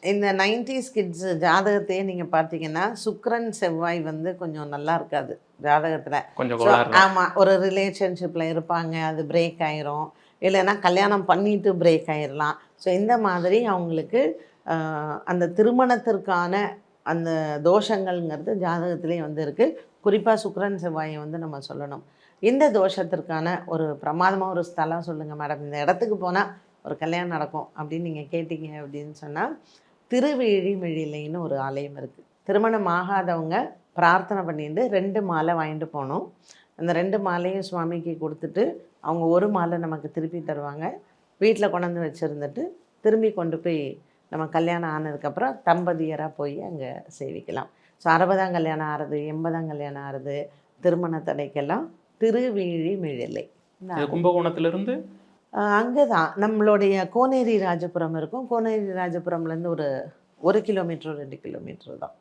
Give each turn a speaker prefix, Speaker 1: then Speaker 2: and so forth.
Speaker 1: இந்த 90s kids ஜாதகத்தையே நீங்கள் பார்த்தீங்கன்னா சுக்கிரன் செவ்வாய் வந்து கொஞ்சம் நல்லா இருக்காது ஜாதகத்தில்.
Speaker 2: கொஞ்சம்
Speaker 1: ஸோ
Speaker 2: கோளாறு தான்.
Speaker 1: ஆமாம், ஒரு ரிலேஷன்ஷிப்பில் இருப்பாங்க, அது பிரேக் ஆயிரும், இல்லைன்னா கல்யாணம் பண்ணிட்டு பிரேக் ஆயிடலாம். ஸோ இந்த மாதிரி அவங்களுக்கு அந்த திருமணத்திற்கான அந்த தோஷங்கள்ங்கிறது ஜாதகத்திலே வந்து இருக்குது. குறிப்பாக சுக்கிரன் செவ்வாயை வந்து நம்ம சொல்லணும். இந்த தோஷத்திற்கான ஒரு பிரமாதமாக ஒரு ஸ்தலம் சொல்லுங்கள் மேடம், இந்த இடத்துக்கு போனால் ஒரு கல்யாணம் நடக்கும் அப்படின்னு நீங்கள் கேட்டிங்க அப்படின்னு சொன்னால், திருவேழிமிழிலைன்னு ஒரு ஆலயம் இருக்குது. திருமணம் ஆகாதவங்க பிரார்த்தனை பண்ணிட்டு 2 மாலை வாங்கிட்டு போகணும். அந்த 2 மாலையும் சுவாமிக்கு கொடுத்துட்டு அவங்க 1 மாலை நமக்கு திருப்பி தருவாங்க. வீட்டில் கொண்டாந்து வச்சுருந்துட்டு திரும்பி கொண்டு போய் நம்ம கல்யாணம் ஆனதுக்கப்புறம் தம்பதியராக போய் அங்கே சேவிக்கலாம். ஸோ 60ஆம் கல்யாணம் ஆகிறது, 80ஆம் கல்யாணம் ஆகிறது, திருமண தடைக்கெல்லாம் திருவேழிமிழிலை.
Speaker 2: கும்பகோணத்திலிருந்து
Speaker 1: அங்கே தான் நம்மளுடைய கோனேரி ராஜபுரம் இருக்கும். கோனேரி ராஜபுரம்லேருந்து ஒரு 1 கிலோமீட்டர் 2 கிலோமீட்டர் தான்.